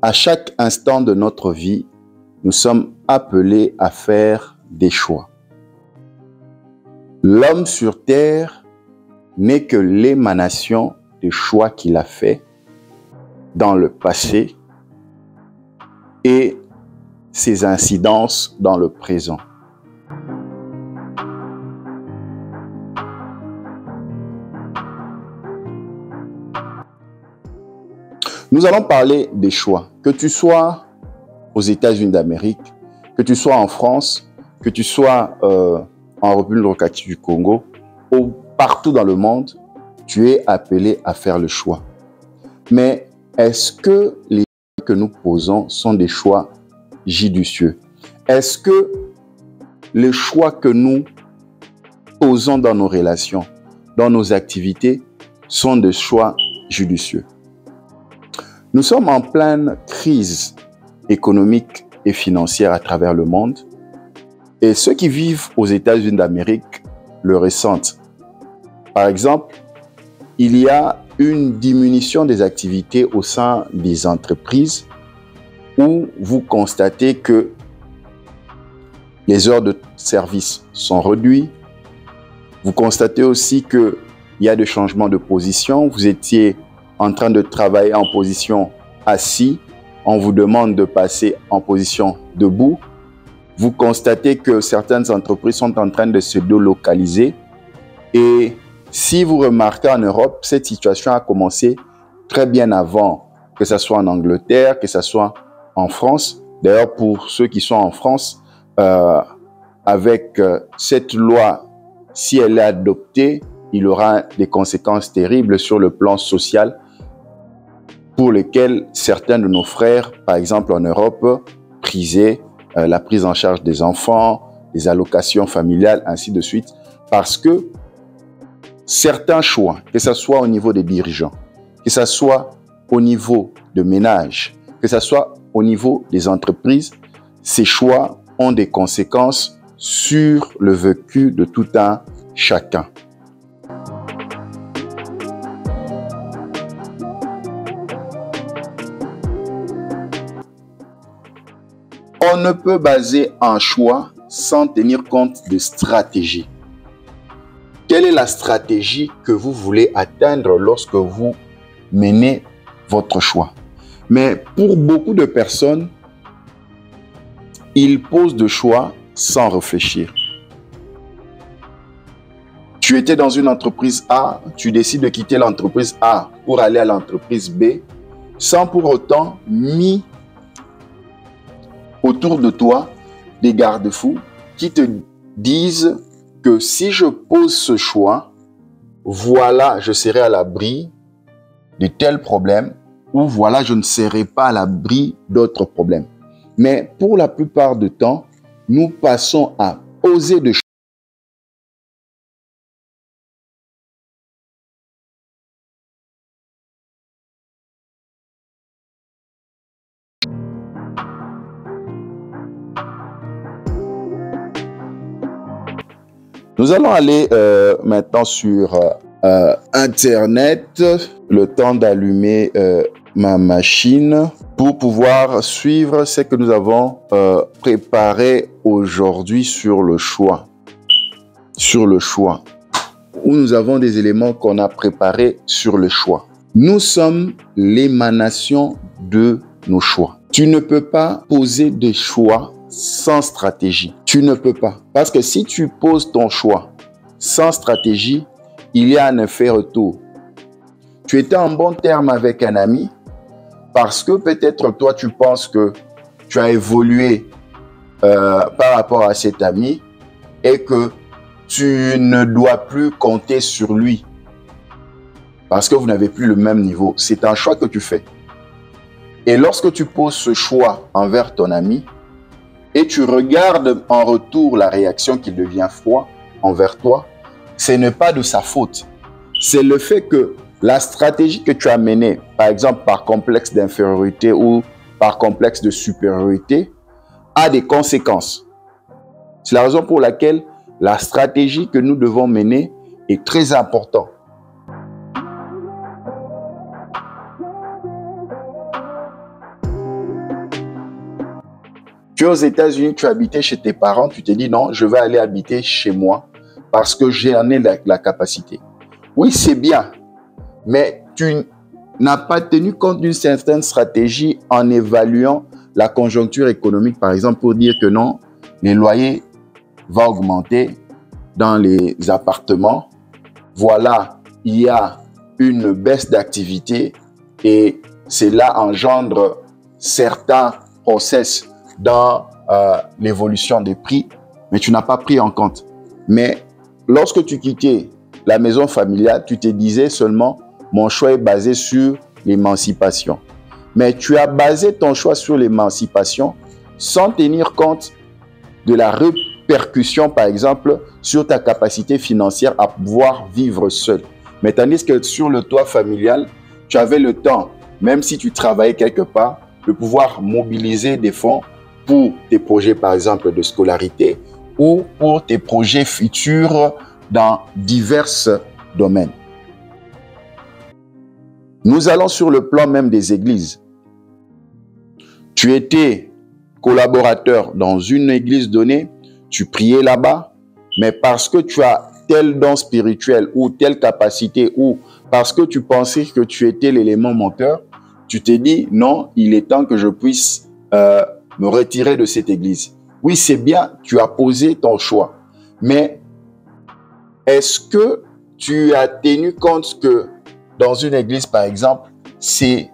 À chaque instant de notre vie, nous sommes appelés à faire des choix. L'homme sur terre n'est que l'émanation des choix qu'il a faits dans le passé et ses incidences dans le présent. Nous allons parler des choix. Que tu sois aux États-Unis d'Amérique, que tu sois en France, que tu sois en République démocratique du Congo, ou partout dans le monde, tu es appelé à faire le choix. Mais est-ce que les choix que nous posons sont des choix judicieux? Est-ce que les choix que nous posons dans nos relations, dans nos activités, sont des choix judicieux? Nous sommes en pleine crise économique et financière à travers le monde. Et ceux qui vivent aux États-Unis d'Amérique le ressentent. Par exemple, il y a une diminution des activités au sein des entreprises où vous constatez que les heures de service sont réduites. Vous constatez aussi qu'il y a des changements de position. Vous étiez en train de travailler en position assis, on vous demande de passer en position debout. Vous constatez que certaines entreprises sont en train de se délocaliser. Et si vous remarquez en Europe, cette situation a commencé très bien avant, que ce soit en Angleterre, que ce soit en France. D'ailleurs, pour ceux qui sont en France, avec cette loi, si elle est adoptée, il aura des conséquences terribles sur le plan social pour lesquels certains de nos frères, par exemple en Europe, prisaient la prise en charge des enfants, des allocations familiales, ainsi de suite, parce que certains choix, que ce soit au niveau des dirigeants, que ce soit au niveau de ménages, que ce soit au niveau des entreprises, ces choix ont des conséquences sur le vécu de tout un chacun. On ne peut baser un choix sans tenir compte de stratégie. Quelle est la stratégie que vous voulez atteindre lorsque vous menez votre choix? Mais pour beaucoup de personnes, ils posent des choix sans réfléchir. Tu étais dans une entreprise A, tu décides de quitter l'entreprise A pour aller à l'entreprise B, sans pour autant mis autour de toi des garde-fous qui te disent que si je pose ce choix, voilà, je serai à l'abri de tels problèmes ou voilà, je ne serai pas à l'abri d'autres problèmes. Mais pour la plupart du temps, nous passons à poser des choix. Nous allons aller maintenant sur Internet, le temps d'allumer ma machine pour pouvoir suivre ce que nous avons préparé aujourd'hui sur le choix. Sur le choix, où nous avons des éléments qu'on a préparés sur le choix. Nous sommes l'émanation de nos choix. Tu ne peux pas poser des choix sans stratégie. Tu ne peux pas. Parce que si tu poses ton choix sans stratégie, il y a un effet retour. Tu étais en bon terme avec un ami parce que peut-être toi, tu penses que tu as évolué par rapport à cet ami et que tu ne dois plus compter sur lui parce que vous n'avez plus le même niveau. C'est un choix que tu fais. Et lorsque tu poses ce choix envers ton ami, et tu regardes en retour la réaction qui devient froid envers toi, ce n'est pas de sa faute. C'est le fait que la stratégie que tu as menée, par exemple par complexe d'infériorité ou par complexe de supériorité, a des conséquences. C'est la raison pour laquelle la stratégie que nous devons mener est très importante. Tu es aux États-Unis, tu habitais chez tes parents, tu te dis non, je vais aller habiter chez moi parce que j'en ai la capacité. Oui, c'est bien, mais tu n'as pas tenu compte d'une certaine stratégie en évaluant la conjoncture économique, par exemple, pour dire que non, les loyers vont augmenter dans les appartements. Voilà, il y a une baisse d'activité et cela engendre certains process dans l'évolution des prix, mais tu n'as pas pris en compte. Mais lorsque tu quittais la maison familiale, tu te disais seulement « mon choix est basé sur l'émancipation ». Mais tu as basé ton choix sur l'émancipation sans tenir compte de la répercussion, par exemple, sur ta capacité financière à pouvoir vivre seul. Mais tandis que sur le toit familial, tu avais le temps, même si tu travaillais quelque part, de pouvoir mobiliser des fonds pour tes projets, par exemple, de scolarité ou pour tes projets futurs dans divers domaines. Nous allons sur le plan même des églises. Tu étais collaborateur dans une église donnée, tu priais là-bas, mais parce que tu as tel don spirituel ou telle capacité ou parce que tu pensais que tu étais l'élément moteur, tu t'es dit non, il est temps que je puisse me retirer de cette église. Oui, c'est bien, tu as posé ton choix, mais est-ce que tu as tenu compte que dans une église, par exemple, c'est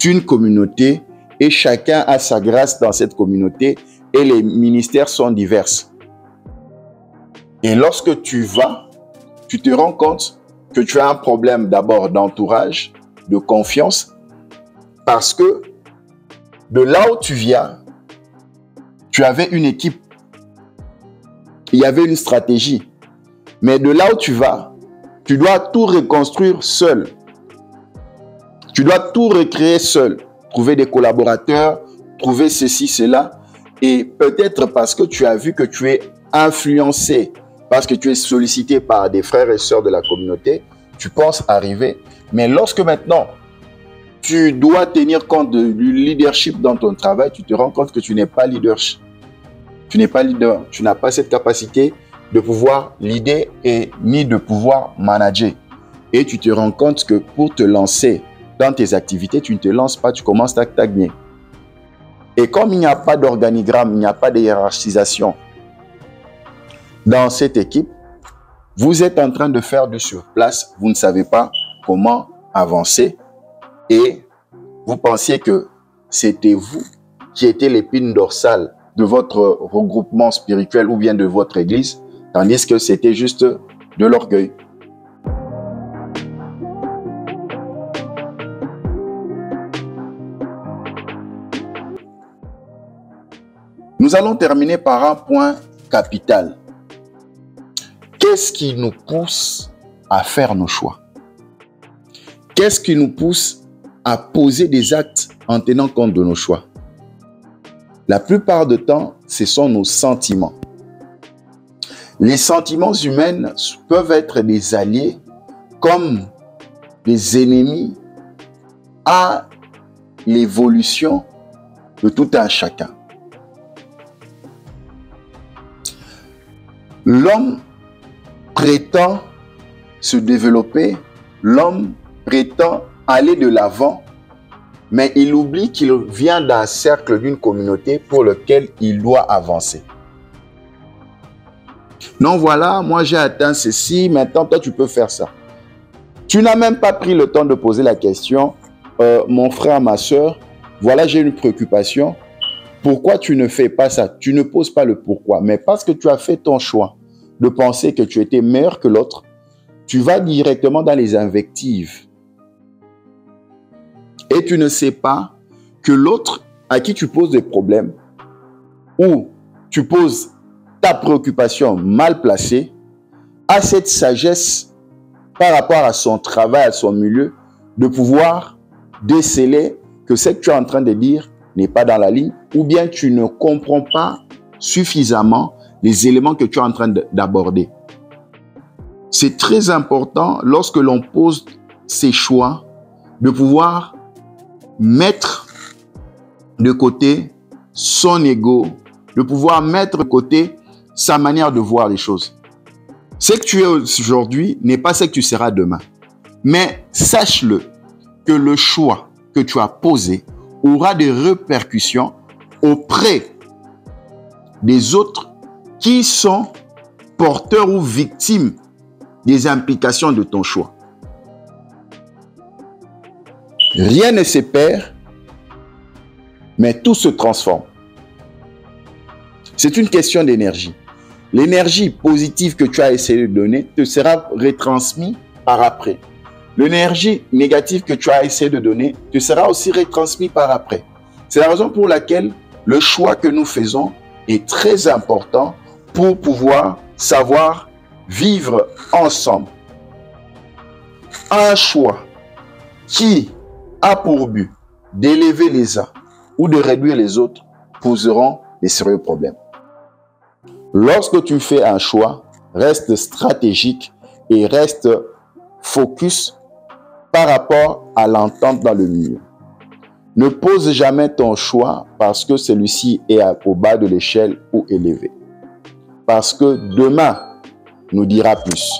une communauté et chacun a sa grâce dans cette communauté et les ministères sont divers. Et lorsque tu vas, tu te rends compte que tu as un problème d'abord d'entourage, de confiance, parce que de là où tu viens, tu avais une équipe, il y avait une stratégie. Mais de là où tu vas, tu dois tout reconstruire seul. Tu dois tout recréer seul. Trouver des collaborateurs, trouver ceci, cela. Et peut-être parce que tu as vu que tu es influencé, parce que tu es sollicité par des frères et sœurs de la communauté, tu penses arriver. Mais lorsque maintenant, tu dois tenir compte du leadership dans ton travail, tu te rends compte que tu n'es pas leadership. Tu n'es pas leader. Tu n'as pas cette capacité de pouvoir leader et ni de pouvoir manager. Et tu te rends compte que pour te lancer dans tes activités, tu ne te lances pas, tu commences à stagner. Et comme il n'y a pas d'organigramme, il n'y a pas de hiérarchisation dans cette équipe, vous êtes en train de faire du surplace, vous ne savez pas comment avancer et vous pensiez que c'était vous qui étiez l'épine dorsale de votre regroupement spirituel ou bien de votre église, tandis que c'était juste de l'orgueil. Nous allons terminer par un point capital. Qu'est-ce qui nous pousse à faire nos choix? Qu'est-ce qui nous pousse à poser des actes en tenant compte de nos choix? La plupart du temps, ce sont nos sentiments. Les sentiments humains peuvent être des alliés comme des ennemis à l'évolution de tout un chacun. L'homme prétend se développer, l'homme prétend aller de l'avant, mais il oublie qu'il vient d'un cercle, d'une communauté pour lequel il doit avancer. Non, voilà, moi j'ai atteint ceci, maintenant toi tu peux faire ça. Tu n'as même pas pris le temps de poser la question, mon frère, ma soeur, voilà j'ai une préoccupation, pourquoi tu ne fais pas ça? Tu ne poses pas le pourquoi, mais parce que tu as fait ton choix de penser que tu étais meilleur que l'autre, tu vas directement dans les invectives. Et tu ne sais pas que l'autre à qui tu poses des problèmes ou tu poses ta préoccupation mal placée a cette sagesse par rapport à son travail, à son milieu, de pouvoir déceler que ce que tu es en train de dire n'est pas dans la ligne ou bien tu ne comprends pas suffisamment les éléments que tu es en train d'aborder. C'est très important lorsque l'on pose ses choix de pouvoir mettre de côté son ego, de pouvoir mettre de côté sa manière de voir les choses. Ce que tu es aujourd'hui n'est pas ce que tu seras demain. Mais sache-le que le choix que tu as posé aura des répercussions auprès des autres qui sont porteurs ou victimes des implications de ton choix. Rien ne se perd, mais tout se transforme. C'est une question d'énergie. L'énergie positive que tu as essayé de donner te sera retransmise par après. L'énergie négative que tu as essayé de donner te sera aussi retransmise par après. C'est la raison pour laquelle le choix que nous faisons est très important pour pouvoir savoir vivre ensemble. Un choix qui a pour but d'élever les uns ou de réduire les autres poseront des sérieux problèmes. Lorsque tu fais un choix, reste stratégique et reste focus par rapport à l'entente dans le milieu. Ne pose jamais ton choix parce que celui-ci est au bas de l'échelle ou élevé. Parce que demain nous dira plus.